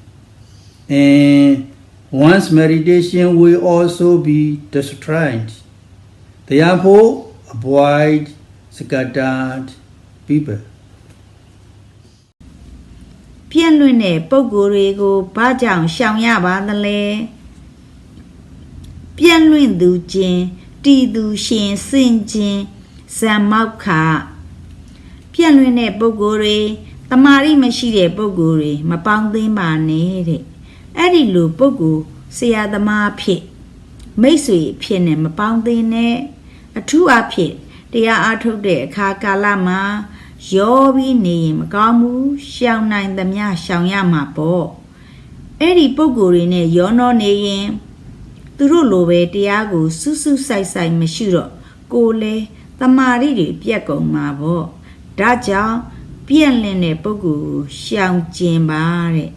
And one's meditation will also be destroyed. Therefore, avoid scattered people. ပြည့်လွင့်တဲ့ပုံကိုယ်တွေကိုဘာကြောင့်ရှောင်ရပါသလဲပြည့်လွင့်သူချင်းတည်သူရှင်စင်ချင်းဇံမောက်ခပြည့်လွင့်တဲ့ပုံကိုယ်တွေတမာရီမရှိတဲ့ပုံကိုယ်တွေမပေါင်းသင်းပါနဲ့တဲ့အဲ့ဒီလိုပုံကိုယ်ဆရာသမားဖြစ်မိတ်ဆွေဖြစ်နေမပေါင်းသင်းနဲ့အထူးအဖြစ်တရားအားထုတ်တဲ့အခါကာလမှာရောပြီးနေရင်မကောင်းဘူးရှောင်နိုင်သမျှရှောင်ရမှာပေါ့ အဲ့ဒီပုဂ္ဂိုလ်တွေနဲ့ရောနှောနေရင်သူတို့လိုပဲတရားကိုစူးစူးဆိုင်ဆိုင်မရှိတော့ကိုယ်လဲတမာရီတွေပြက်ကုန်မှာပေါ့ဒါကြောင့်ပြက်လင်းတဲ့ပုဂ္ဂိုလ်ကိုရှောင်ကျင်ပါတဲ့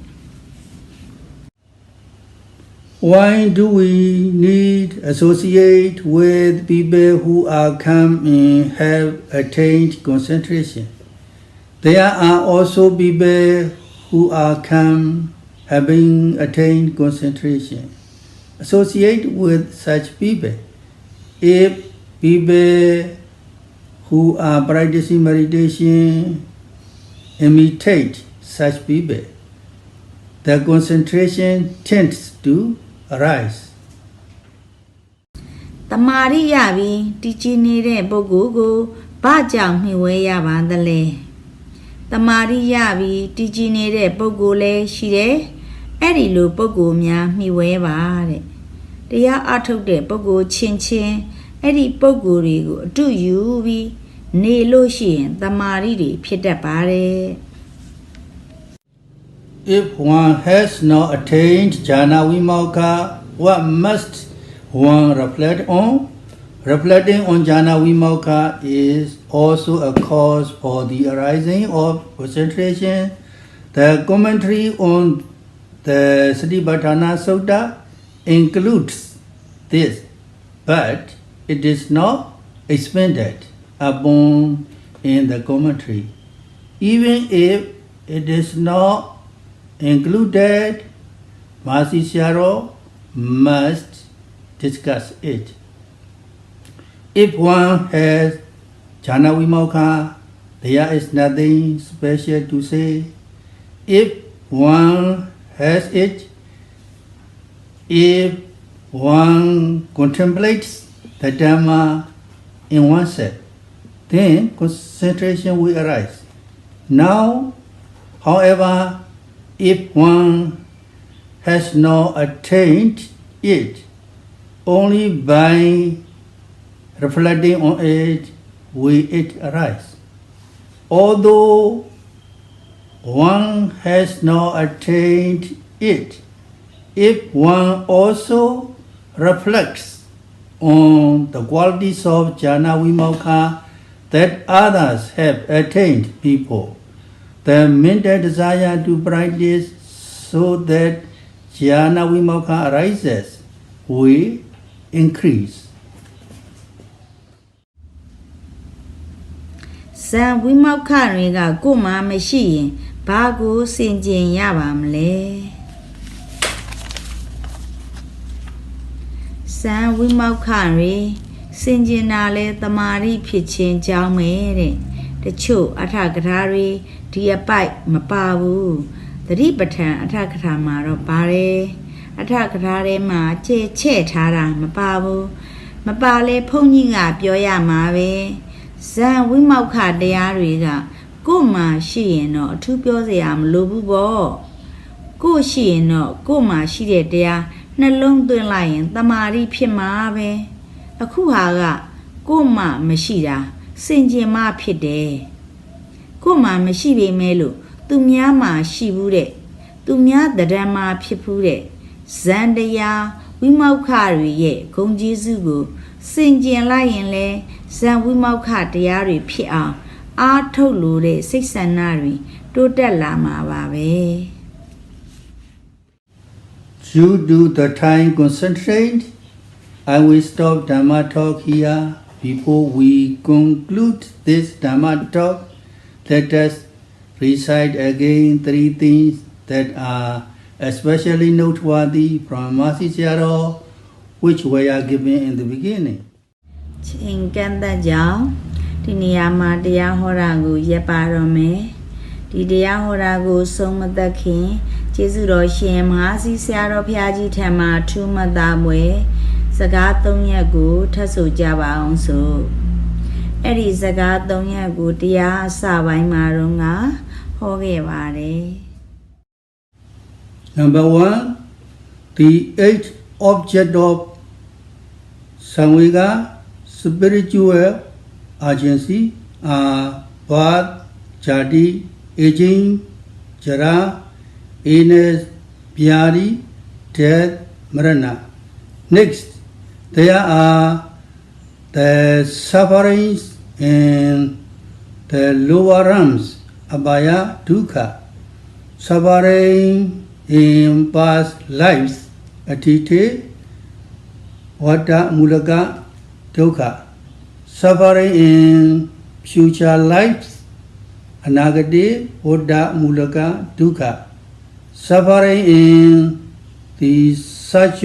Why do we need associate with people who are come and have attained concentration? There are also people who are come having attained concentration. Associate with such people. If people who are practicing meditation imitate such people, the concentration tends to arise. တမာရီရပြီးတည်ကြည်နေတဲ့ပုဂ္ဂိုလ်ကိုဘာကြောင့်မှီဝဲရပါသလဲတမာရီရပြီးတည်ကြည်နေတဲ့ပုဂ္ဂိုလ်လည်းရှိတယ်အဲ့ဒီလိုပုဂ္ဂိုလ်များမှီဝဲပါတဲ့တရားအထုတ်တဲ့ပုဂ္ဂိုလ်ချင်းချင်းအဲ့ဒီပုဂ္ဂိုလ်တွေကိုအတူယူပြီးနေလို့ရှိရင်တမာရီတွေဖြစ်တတ်ပါတယ် If one has not attained jhana vimokkha, what must one reflect on? Reflecting on jhana vimokkha is also a cause for the arising of concentration. The commentary on the Satipatthana Sutta includes this, but it is not expanded upon in the commentary. Even if it is not included, Mahasi must discuss it. If one has jhana vimokkha, there is nothing special to say. If one has it, if one contemplates the Dhamma in oneself, then concentration will arise. Now, however, if one has not attained it, only by reflecting on it will it arise. Although one has not attained it, if one also reflects on the qualities of jhana vimokkha that others have attained before, the mental desire to practice so that jhana vimokkha arises will increase. ဇံဝိမောက္ခတွေကကိုယ်မှမရှိရင်ဘာကိုစင်ကြင်ရပါမလဲဇံဝိမောက္ခတွေစင်ကြင်တာလဲတမာရီဖြစ်ခြင်းကြောင်းပဲတဲ့တချို့အထကထာတွေဒီအပိုက်မပါဘူးသတိပဋ္ဌာန်အထကထာမှာတော့ပါတယ်အထကထာထဲမှာချဲ့ထားတာမပါဘူးမပါလဲဘုန်းကြီးကပြောရမှာပဲဇံဝိမောက္ခတရားတွေကကိုယ်မှရှိရင်တော့အထူးပြောစရာမလိုဘူးပေါ့ကိုယ်ရှိရင်တော့ကိုယ်မှရှိတဲ့တရားနှလုံးသွင်းလိုက်ရင်တမာရီဖြစ်မှာပဲအခုဟာကကိုယ်မှမရှိတာစင်ကြင်မှဖြစ်တယ်ကိုယ်မှမရှိပေမဲ့လို့သူများမှရှိဘူးတဲ့သူများတရံမှဖြစ်ဘူးတဲ့ဇံတရားဝိမောက္ခတွေရဲ့ဂုဏ်ကျေးဇူးကိုစင်ကြင်လိုက်ရင်လဲဇံဝိမောက္ခတရားတွေဖြစ်အောင်အားထုတ်လို့တဲ့စိတ်ဆန္ဒတွေတိုးတက်လာမှာပါပဲ Due to the time constraint, I will stop Dhamma talk here. Before we conclude this Dhamma talk, let us recite again three things that are especially noteworthy from Mahasi Sayadaw, which were given in the beginning. ချိန်ကန့်သက်ကြောင့်ဒီနေရာမှာတရားဟောတာကိုရပ်ပါတော့မယ်ဒီတရားဟောတာကိုဆုံးမသက်ခင်ကျေးဇူးတော်ရှင်မဟာစီဆရာတော်ဘုရားကြီးထံမှာထူးမှတ်သားမွေစကား၃ရက်ကိုထပ်ဆိုကြပါအောင်ဆိုအဲ့ဒီစကား၃ရက်ကိုတရားအစပိုင်းမှာတော့ငါဟောခဲ့ပါတယ် Number 1, the eight object of Samvega spiritual agency are birth, jati, aging, jara, illness, Vyadi, death, Marana. Next, there are the sufferings in the lower realms, Abhaya, Dukkha. Suffering in past lives, Atite, Vata, Mulaka, Dukkha. Suffering in future lives, Anagati, Vata, Mulaka, Dukkha. Suffering in the search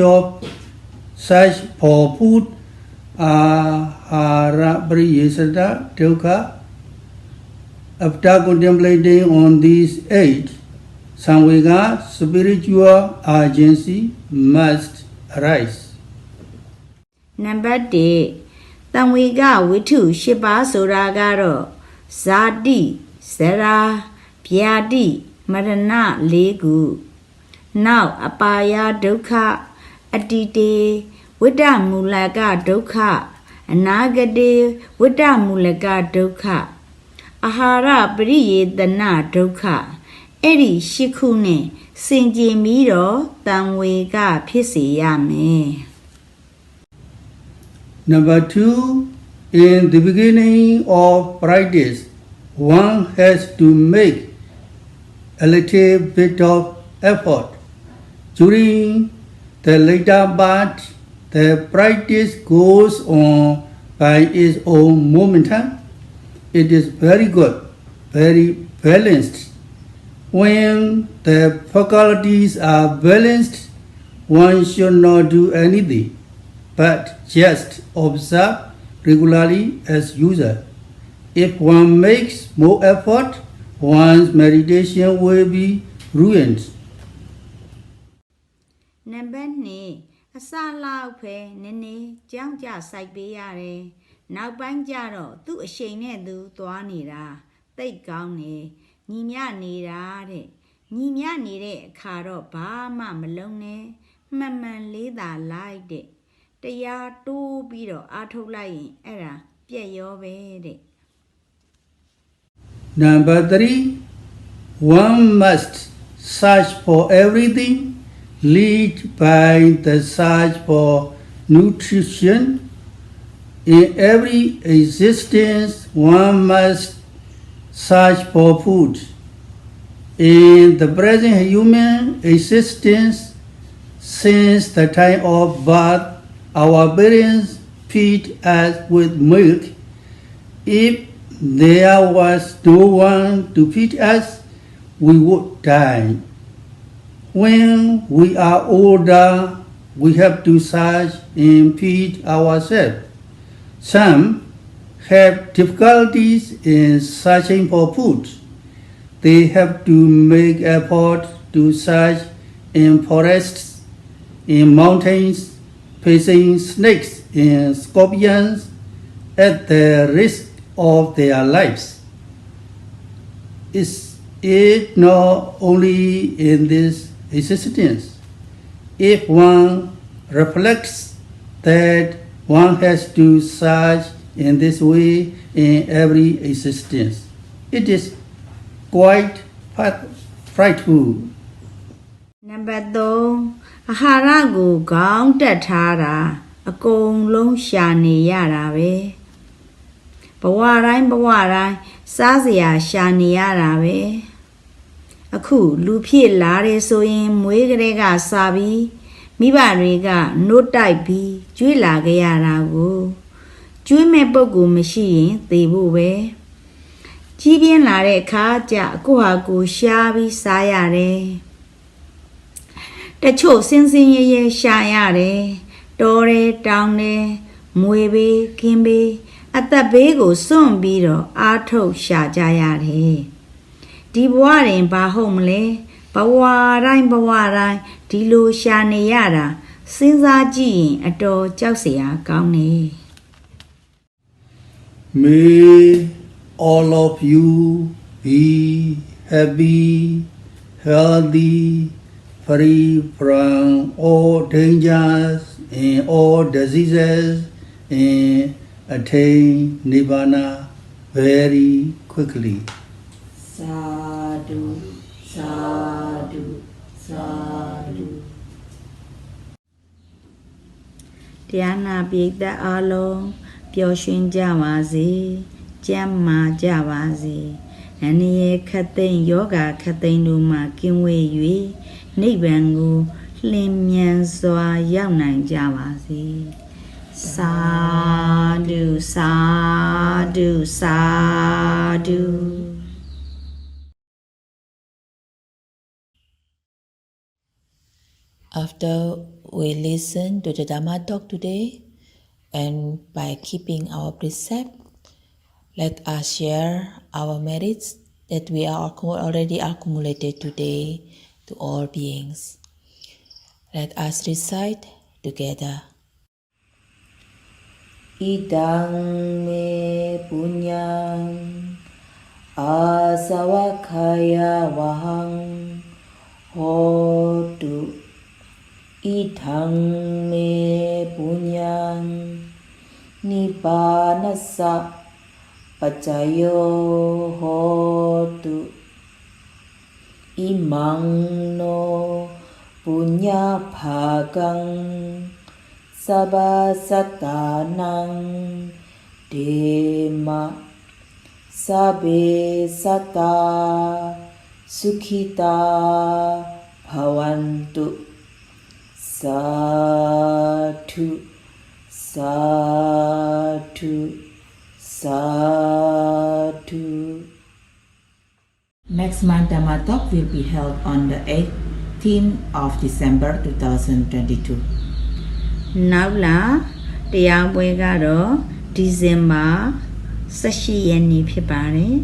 for food, Ahara, Pariyesada, Dukkha. After contemplating on these 8, Samvega, spiritual urgency must arise. Number 8. တံဝေကဝိထု၈ပါးဆိုတာကတော့ဇာတိဇရာဗျာတိမရဏ၄ခုနောက်အပါယဒုက္ခအတ္တိတေဝိတ္တမူလကဒုက္ခအနာဂတေဝိတ္တမူလကဒုက္ခအာဟာရပရိယေတနာဒုက္ခအဲ့ဒီ၈ခုနဲ့စင်ကြယ်ပြီးတော့တံဝေကဖြစ်စေရမယ် Number 2, in the beginning of practice, one has to make a little bit of effort. During the later part, the practice goes on by its own momentum. It is very good, very balanced. When the faculties are balanced, one should not do anything, but just observe regularly as usual. If one makes more effort, one's meditation will be ruined. Number 2 အစလောက်ပဲနည်းနည်းကြောင်းကြစိုက်ပေးရတယ်နောက်ပိုင်းကျတော့သူ့အရှိန်နဲ့သူသွားနေတာသိတ်ကောင်းနေညီမြနေတာတဲ့ညီမြနေတဲ့အခါတော့ဘာမှမလုံးနဲ့မှန်မှန်လေးသာလိုက်တဲ့တရားတိုးပြီးတော့အားထုတ်လိုက်ရင်အဲ့ဒါပြည့်ရောပဲတဲ့ Number 3, one must search for everything, lead by the search for nutrition. In every existence, one must search for food. In the present human existence, since the time of birth, our parents feed us with milk. If there was no one to feed us, we would die. When we are older, we have to search and feed ourselves. Some have difficulties in searching for food. They have to make effort to search in forests, in mountains, facing snakes and scorpions at the risk of their lives. Is it not only in this existence? If one reflects that one has to search in this way in every existence, it is quite frightful. Number 3အာဟာရကိုခေါင်းတက်ထားတာအကုန်လုံးရှာနေရတာပဲဘဝတိုင်းစားစရာရှာနေရတာပဲအခုလူဖြစ်လာတယ်ဆိုရင်မွေးကလေးကစားပြီးမိဘတွေကနှုတ်တိုက်ပြီးကျွေးလာခဲ့ရတာကိုကျွေးမဲ့ပုဂ္ဂိုလ်မရှိရင်သေဖို့ပဲကြီးပြင်းလာတဲ့အခါကျကိုဟာကိုရှားပြီးစားရတယ်တချို့စင်းစင်းရဲရဲရှာရတယ်တော်တယ်တောင်းတယ်မွေဘေးခင်းဘေးအသက်ဘေးကိုစွန့်ပြီးတော့အားထုတ်ရှာကြရတယ်ဒီဘဝရင်ဘာဟုတ်မလဲဘဝတိုင်းဒီလိုရှာနေရတာစဉ်းစားကြည့်ရင်အတော်ကြောက်စရာကောင်းနေ May all of you be happy, healthy, free from all dangers and all diseases, and attain Nibbana very quickly. Sadhu, sadhu, sadhu. တရားနာပိဋကအားလုံးပျော်ရွှင်ကြပါစေကျမ်းမာကြပါစေအန္တရာယ်ခတ်သိမ်းယောဂခတ်သိမ်းတို့မှကင်းဝေး၍နိဗ္ဗာန်ကိုလင်းမြန်စွာရောက်နိုင်ကြပါစေသာဓုသာဓုသာဓု After we listen to the Dhamma talk today, and by keeping our precept, let us share our merits that we are already accumulated today to all beings. Let us recite together. Idang me punyang asavakaya vahang hotu. Idang me punyang nibbanassa pacayo hotu. Imang no punya bhagang sabbasatanang dema sabbe satta sukhita bhavantu sadhu sadhu sadhu. Next month Dhamma talk will be held on the 18th of December 2022. နောက်လာတရားပွဲကတော့ဒီဇင်ဘာ18ရက်နေ့ဖြစ်ပါတယ်